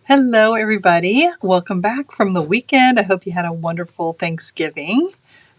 Hello, everybody. Welcome back from the weekend. I hope you had a wonderful Thanksgiving.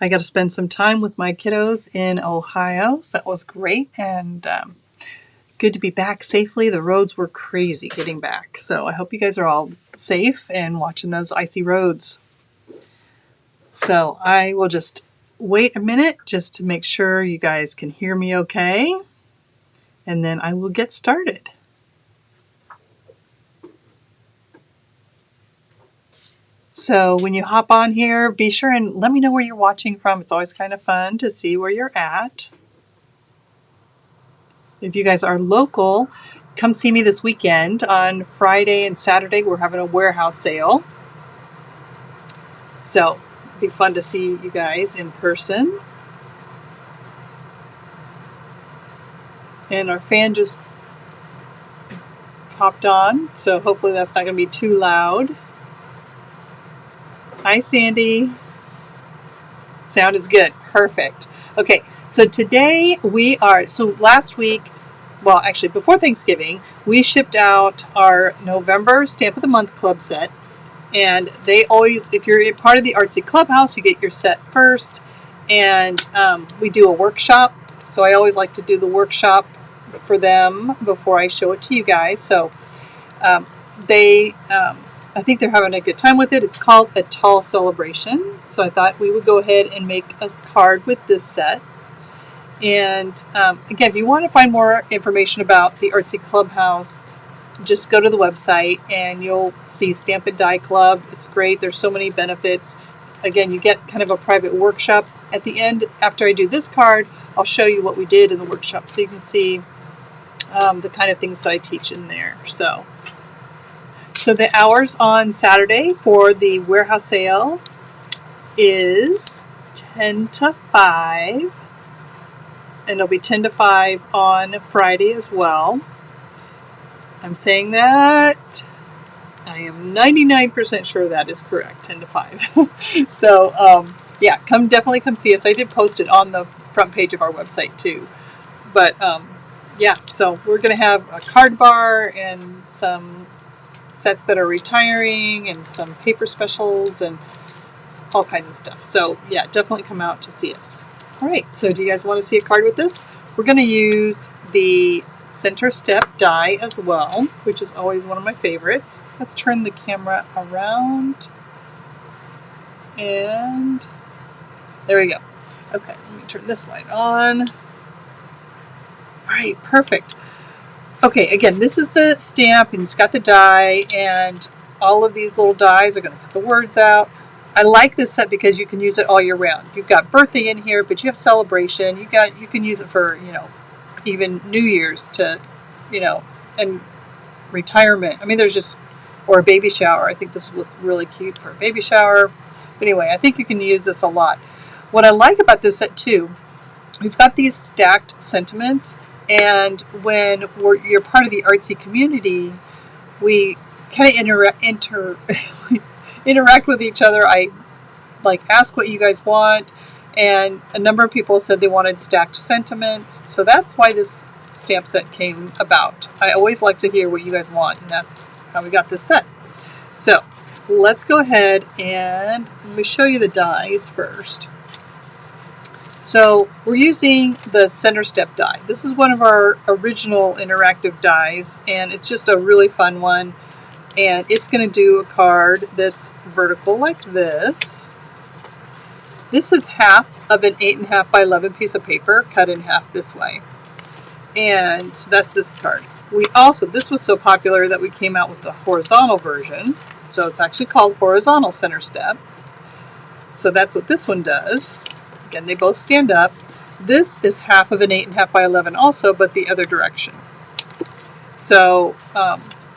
I got to spend some time with my kiddos in Ohio, so that was great and good to be back safely. The roads were crazy getting back, so I hope you guys are all safe and watching those icy roads. So I will just wait a minute just to make sure you guys can hear me okay, and then I will get started. So when you hop on here, be sure and let me know where you're watching from. It's always kind of fun to see where you're at. If you guys are local, come see me this weekend. On Friday and Saturday, we're having a warehouse sale. So it'll be fun to see you guys in person. And our fan just popped on, so hopefully that's not going to be too loud. Hi, Sandy. Sound is good. Perfect. Okay, so today last week, well, actually before Thanksgiving, we shipped out our November Stamp of the Month Club set. And they always, if you're part of the Artsy Clubhouse, you get your set first. And we do a workshop. So I always like to do the workshop for them before I show it to you guys. So I think they're having a good time with it. It's called a Tall Celebration. So I thought we would go ahead and make a card with this set. And again, if you want to find more information about the Artsy Clubhouse, just go to the website and you'll see Stamp and Die Club. It's great. There's so many benefits. Again, you get kind of a private workshop. At the end, after I do this card, I'll show you what we did in the workshop so you can see the kind of things that I teach in there. So the hours on Saturday for the warehouse sale is 10 to 5. And it'll be 10 to 5 on Friday as well. I'm saying that. I am 99% sure that is correct, 10 to 5. So, yeah, definitely come see us. I did post it on the front page of our website too. But, yeah, so we're going to have a card bar and some sets that are retiring and some paper specials and all kinds of stuff. So, yeah, definitely come out to see us. All right, so do you guys want to see a card with this? We're going to use the center step die as well, which is always one of my favorites. Let's turn the camera around. And there we go. Okay, let me turn this light on. All right, perfect. Okay, again, this is the stamp, and it's got the die, and all of these little dies are going to put the words out. I like this set because you can use it all year round. You've got birthday in here, but you have celebration. You can use it for, even New Year's to, and retirement. I mean, or a baby shower. I think this would look really cute for a baby shower. But anyway, I think you can use this a lot. What I like about this set too, we've got these stacked sentiments, and when you're part of the artsy community, we kind of interact with each other. I ask what you guys want, and a number of people said they wanted stacked sentiments, so that's why this stamp set came about. I always like to hear what you guys want, and that's how we got this set. So let's go ahead and let me show you the dies first. So we're using the center step die. This is one of our original interactive dies, and it's just a really fun one. And it's going to do a card that's vertical like this. This is half of an 8.5 by 11 piece of paper cut in half this way. And so that's this card. This was so popular that we came out with the horizontal version. So it's actually called horizontal center step. So that's what this one does. Again, they both stand up. This is half of an 8.5 by 11 also, but the other direction. So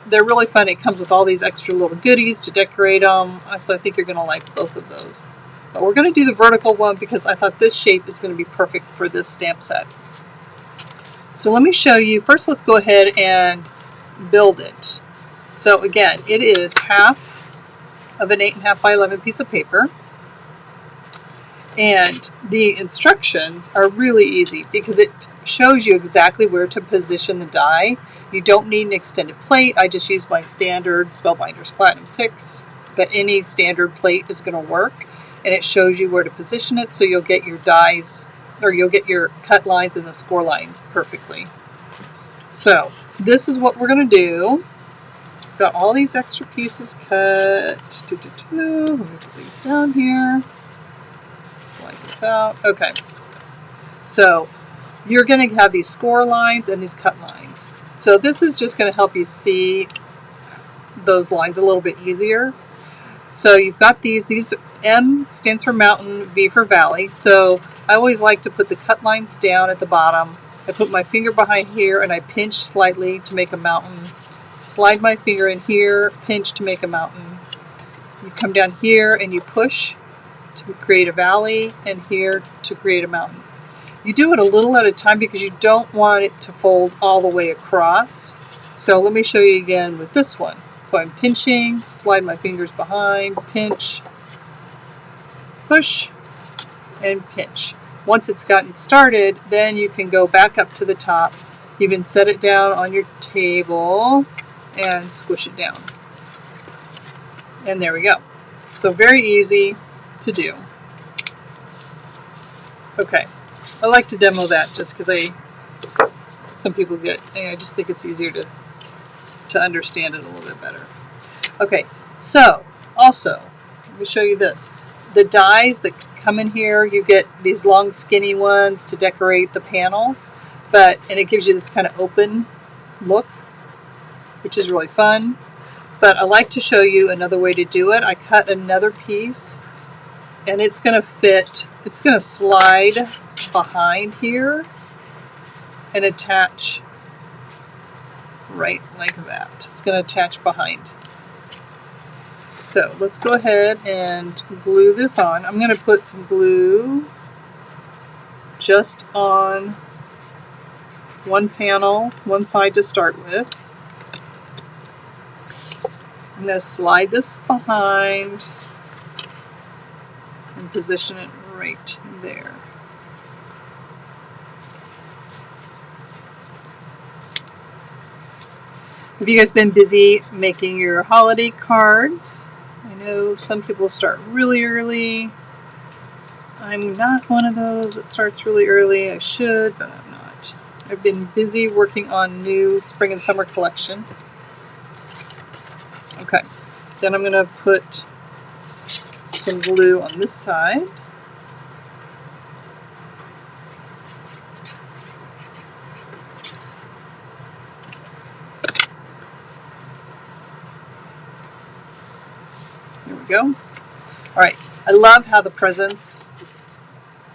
they're really fun. It comes with all these extra little goodies to decorate them. So I think you're going to like both of those. But we're going to do the vertical one because I thought this shape is going to be perfect for this stamp set. So let me show you. First, let's go ahead and build it. So again, it is half of an 8.5 by 11 piece of paper. And the instructions are really easy because it shows you exactly where to position the die. You don't need an extended plate. I just use my standard Spellbinders Platinum 6, but any standard plate is going to work, and it shows you where to position it so you'll get your dies, or you'll get your cut lines and the score lines perfectly. So this is what we're going to do. Got all these extra pieces cut. Let me put these down here. Slide this out. Okay. So you're going to have these score lines and these cut lines. So this is just going to help you see those lines a little bit easier. So you've got these M stands for mountain, V for valley. So I always like to put the cut lines down at the bottom. I put my finger behind here and I pinch slightly to make a mountain. Slide my finger in here, pinch to make a mountain. You come down here and you push to create a valley, and here to create a mountain. You do it a little at a time because you don't want it to fold all the way across. So let me show you again with this one. So I'm pinching, slide my fingers behind, pinch, push, and pinch. Once it's gotten started, then you can go back up to the top. You can set it down on your table and squish it down. And there we go. So very easy to do. Okay, I like to demo that just because some people I just think it's easier to understand it a little bit better. Okay, so also, let me show you this. The dies that come in here, you get these long skinny ones to decorate the panels, and it gives you this kind of open look, which is really fun. But I like to show you another way to do it. I cut another piece, and it's going to fit, it's going to slide behind here and attach right like that. It's going to attach behind. So let's go ahead and glue this on. I'm going to put some glue just on one panel, one side to start with. I'm going to slide this behind and position it right there. Have you guys been busy making your holiday cards? I know some people start really early. I'm not one of those that starts really early. I should, but I'm not. I've been busy working on new spring and summer collection. Okay, then I'm going to put some glue on this side. There we go. All right, I love how the presents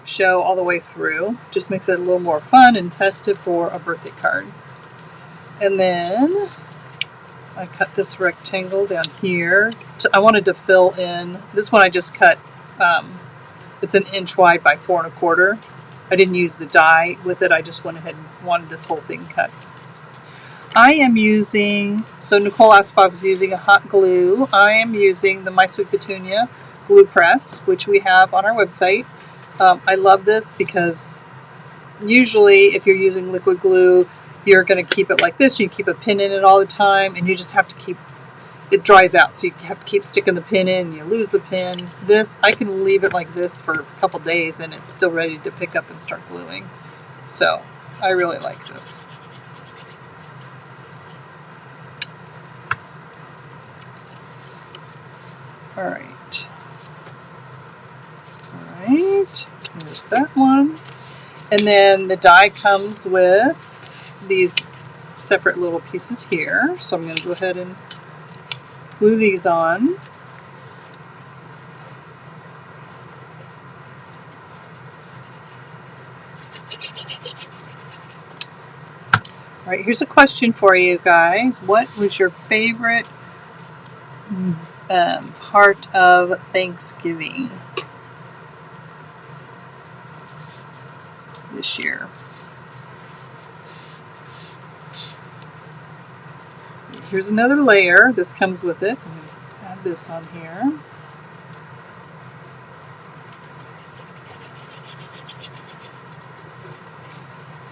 show all the way through. Just makes it a little more fun and festive for a birthday card. And then I cut this rectangle down here. I wanted to fill in, this one I just cut, it's 1 inch wide by 4 1/4. I didn't use the die with it, I just went ahead and wanted this whole thing cut. I am using, so Nicole asked if I was using a hot glue. I am using the My Sweet Petunia glue press, which we have on our website. I love this because usually if you're using liquid glue, you're going to keep it like this. You keep a pin in it all the time, and you just have to keep, it dries out. So you have to keep sticking the pin in, and you lose the pin. This, I can leave it like this for a couple days, and it's still ready to pick up and start gluing. So I really like this. All right. All right. There's that one. And then the die comes with these separate little pieces here. So I'm going to go ahead and glue these on. All right, here's a question for you guys. What was your favorite part of Thanksgiving this year? Here's another layer. This comes with it. I'm going to add this on here.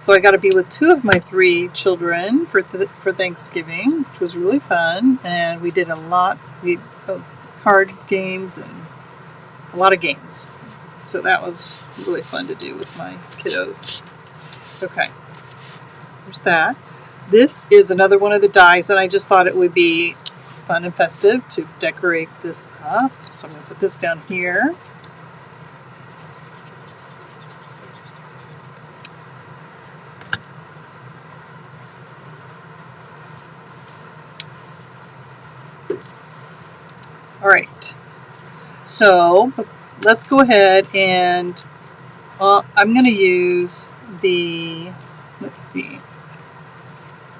So I got to be with 2 of my 3 children for Thanksgiving, which was really fun. And we did a lot. We card games and a lot of games. So that was really fun to do with my kiddos. Okay, there's that. This is another one of the dies, and I just thought it would be fun and festive to decorate this up. So I'm going to put this down here. All right, so let's go ahead and I'm going to use the, let's see,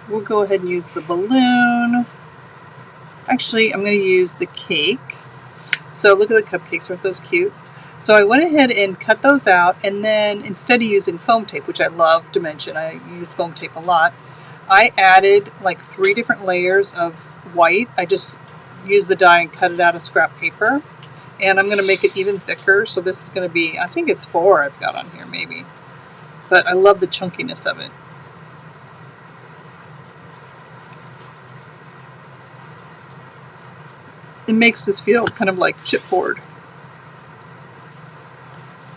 we'll go ahead and use the balloon. Actually, I'm going to use the cake. So look at the cupcakes, aren't those cute? So I went ahead and cut those out, and then instead of using foam tape, which I love to mention, I use foam tape a lot, I added like 3 different layers of white. I just used the die and cut it out of scrap paper. And I'm going to make it even thicker. So this is going to be, I think it's 4 I've got on here maybe. But I love the chunkiness of it. It makes this feel kind of like chipboard.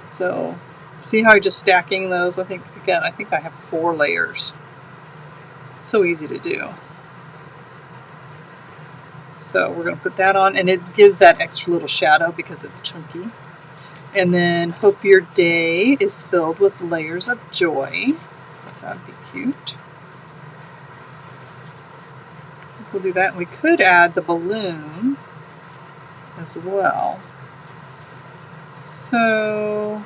So see how I'm just stacking those? I think I have 4 layers. So easy to do. So we're going to put that on, and it gives that extra little shadow because it's chunky. And then hope your day is filled with layers of joy. That'd be cute. We'll do that. We could add the balloon as well. So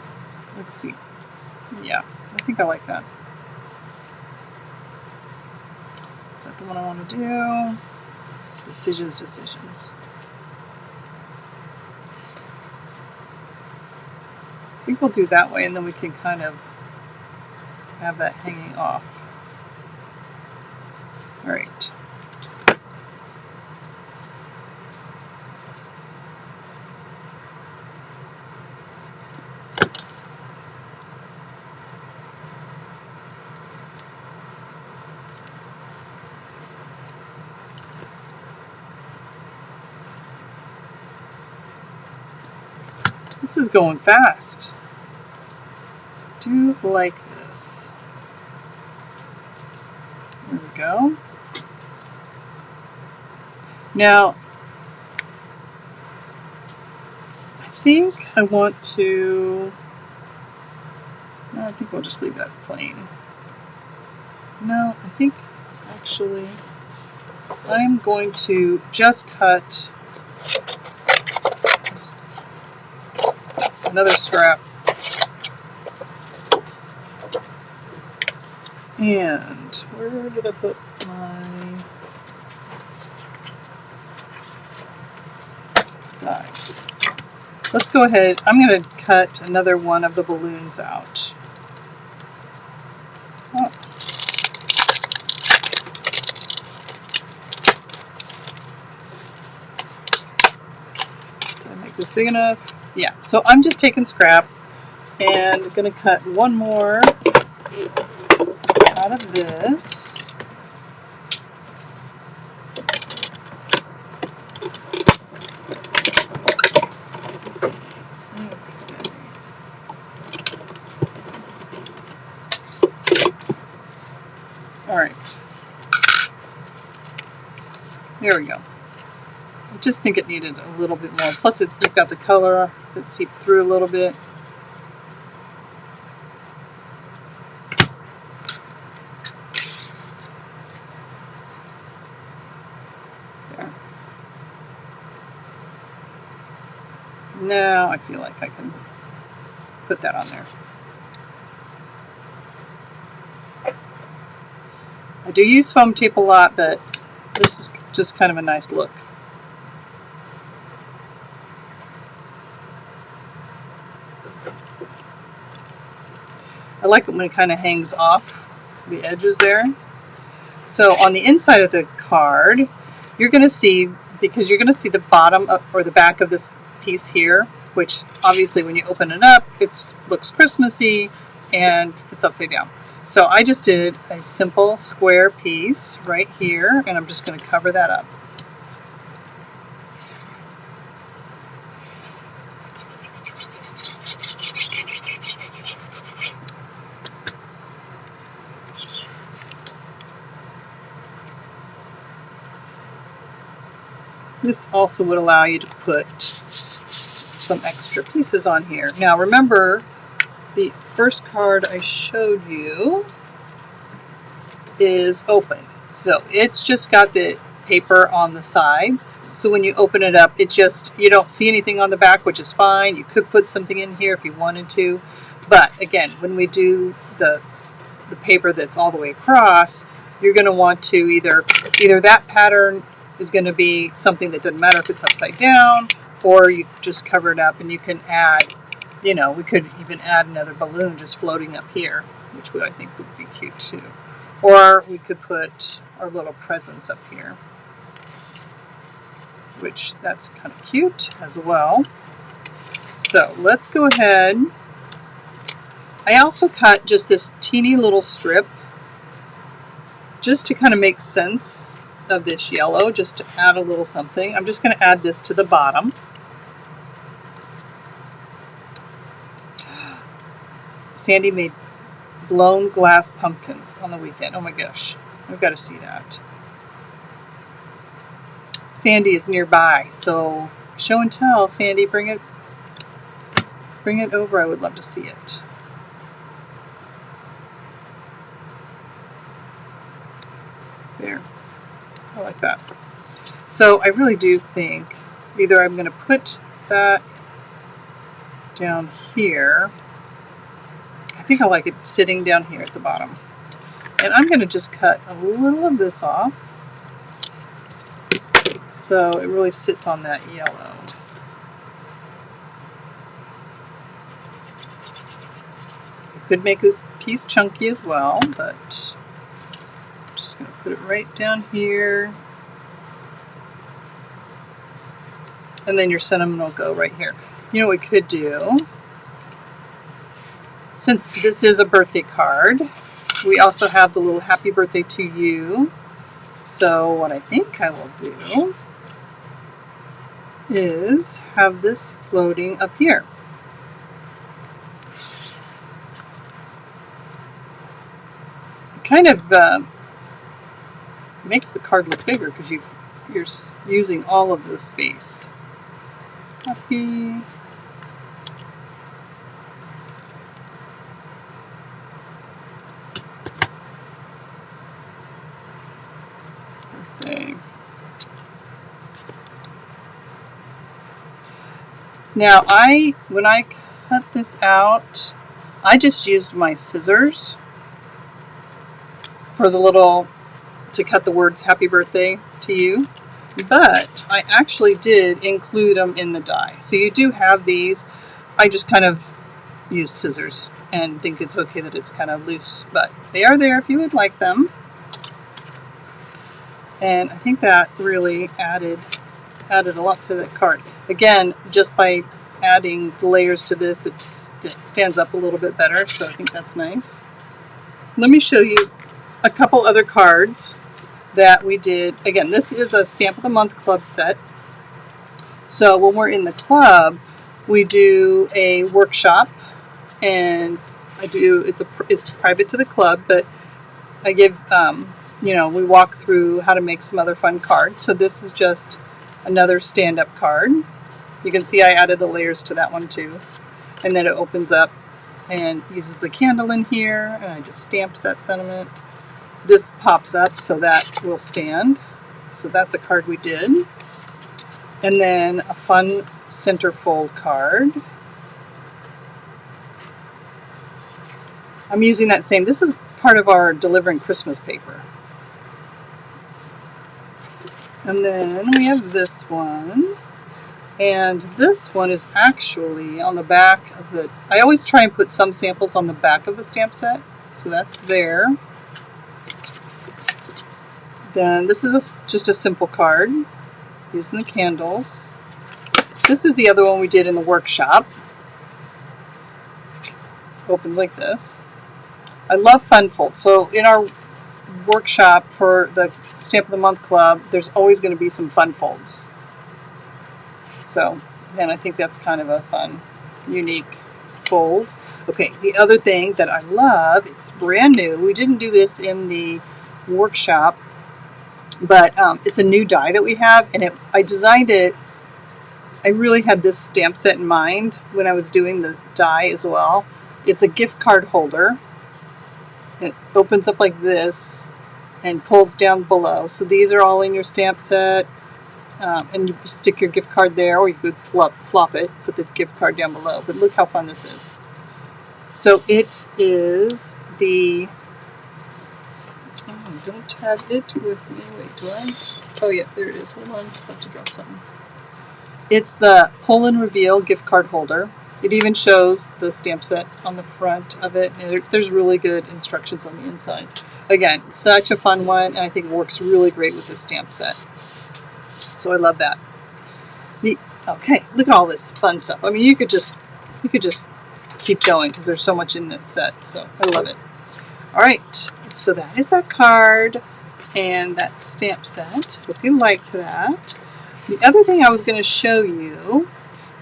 let's see. Yeah, I think I like that. Is that the one I want to do? Decisions. I think we'll do that way, and then we can kind of have that hanging off. All right. This is going fast. I do like this. There we go. Now, I think I want to, no, I think we'll just leave that plain. No, I think actually I'm going to just cut another scrap. And where did I put my dies? Let's go ahead. I'm going to cut another one of the balloons out. Oh. Did I make this big enough? Yeah. So I'm just taking scrap and going to cut one more out of this. All right. There we go. I just think it needed a little bit more. Plus, you've got the color that seeped through a little bit. There. Now I feel like I can put that on there. I do use foam tape a lot, but this is just kind of a nice look. I like it when it kind of hangs off the edges there. So on the inside of the card, you're going to see, because you're going to see the bottom or the back of this piece here, which obviously when you open it up, it looks Christmassy and it's upside down. So I just did a simple square piece right here, and I'm just going to cover that up. This also would allow you to put some extra pieces on here. Now remember, the first card I showed you is open. So it's just got the paper on the sides. So when you open it up, it just, you don't see anything on the back, which is fine. You could put something in here if you wanted to. But again, when we do the paper that's all the way across, you're going to want to either that pattern is going to be something that doesn't matter if it's upside down, or you just cover it up and you can add, you know, we could even add another balloon just floating up here, which I think would be cute too. Or we could put our little presents up here, which that's kind of cute as well. So let's go ahead. I also cut just this teeny little strip just to kind of make sense of this yellow, just to add a little something. I'm just going to add this to the bottom. Sandy made blown glass pumpkins on the weekend. Oh my gosh, I've got to see that. Sandy is nearby, so show and tell, Sandy. Bring it over. I would love to see it. There, I like that. So I really do think either I'm going to put that down here. I think I like it sitting down here at the bottom. And I'm going to just cut a little of this off so it really sits on that yellow. I could make this piece chunky as well, but I'm just going to put it right down here. And then your cinnamon will go right here. You know what we could do? Since this is a birthday card, we also have the little happy birthday to you. So what I think I will do is have this floating up here. It kind of makes the card look bigger because you're using all of the space. Happy birthday. Now when I cut this out, I just used my scissors for the little, to cut the words happy birthday to you, but I actually did include them in the die. So you do have these. I just kind of use scissors and think it's okay that it's kind of loose, but they are there if you would like them. And I think that really added a lot to the card. Again, just by adding the layers to this, it stands up a little bit better, so I think that's nice. Let me show you a couple other cards that we did. Again, this is a Stamp of the Month club set. So when we're in the club, we do a workshop, and it's private to the club, but I give, you know, we walk through how to make some other fun cards. So this is just another stand-up card. You can see I added the layers to that one too. And then it opens up and uses the candle in here, and I just stamped that sentiment. This pops up so that will stand. So that's a card we did. And then a fun centerfold card. I'm using that same, this is part of our delivering Christmas paper. And then we have this one. And this one is actually on the back of the, I always try and put some samples on the back of the stamp set. So that's there. Then this is just a simple card using the candles. This is the other one we did in the workshop. Opens like this. I love fun folds. So in our workshop for the Stamp of the Month Club, there's always going to be some fun folds. So, and I think that's kind of a fun, unique fold. Okay, the other thing that I love, it's brand new. We didn't do this in the workshop, but it's a new die that we have, and I designed it. I really had this stamp set in mind when I was doing the die as well. It's a gift card holder. It opens up like this and pulls down below. So these are all in your stamp set, and you stick your gift card there, or you could flop it, put the gift card down below. But look how fun this is. So it is the, I don't have it with me. Wait, do I? Oh yeah, there it is. Hold on, just have to drop something. It's the Pull and Reveal gift card holder. It even shows the stamp set on the front of it. And there's really good instructions on the inside. Again, such a fun one, and I think it works really great with the stamp set. So I love that. Okay, look at all this fun stuff. I mean, you could just keep going because there's so much in that set. So I love it. All right, so that is that card and that stamp set. Hope you liked that. The other thing I was going to show you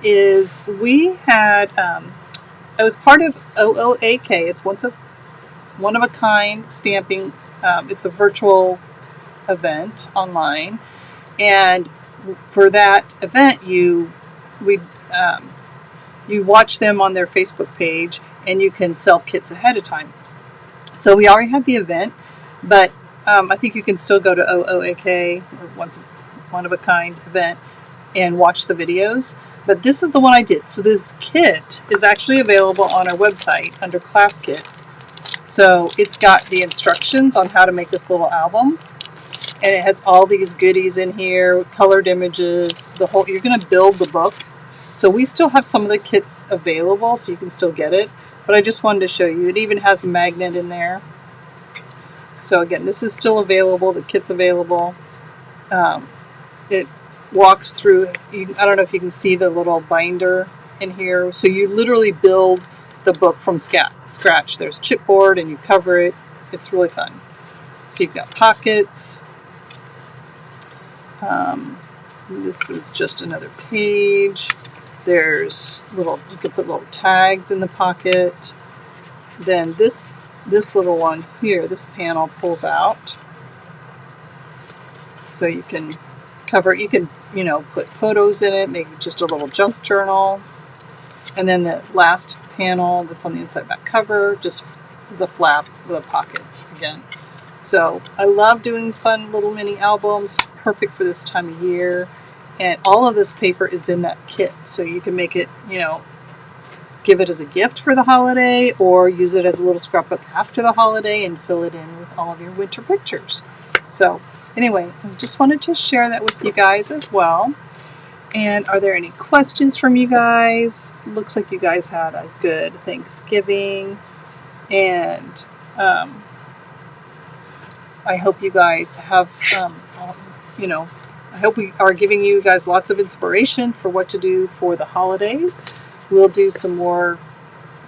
is we had, I was part of OOAK. It's one of a kind stamping. It's a virtual event online, and for that event, you watch them on their Facebook page, and you can sell kits ahead of time. So we already had the event, but I think you can still go to OOAK, or one of a kind event, and watch the videos. But this is the one I did. So this kit is actually available on our website under class kits. So it's got the instructions on how to make this little album, and it has all these goodies in here, colored images, you're going to build the book. So we still have some of the kits available, so you can still get it, but I just wanted to show you. It even has a magnet in there. So again, this is still available, the kit's available. It walks through, I don't know if you can see the little binder in here. So you literally build the book from scratch. There's chipboard and you cover it. It's really fun. So you've got pockets. This is just another page. There's you can put little tags in the pocket. Then this little one here, this panel pulls out. So you can cover, you can, put photos in it, make just a little junk journal. And then the last panel that's on the inside back cover just is a flap with a pocket again. So I love doing fun little mini albums, perfect for this time of year. And all of this paper is in that kit. So you can make it, give it as a gift for the holiday, or use it as a little scrapbook after the holiday and fill it in with all of your winter pictures. So anyway, I just wanted to share that with you guys as well. And are there any questions from you guys? Looks like you guys had a good Thanksgiving. And I hope you guys have, I hope we are giving you guys lots of inspiration for what to do for the holidays. We'll do some more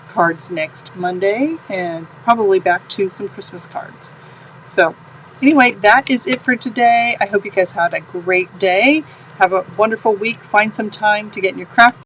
cards next Monday, and probably back to some Christmas cards. So anyway, that is it for today. I hope you guys had a great day. Have a wonderful week. Find some time to get in your craft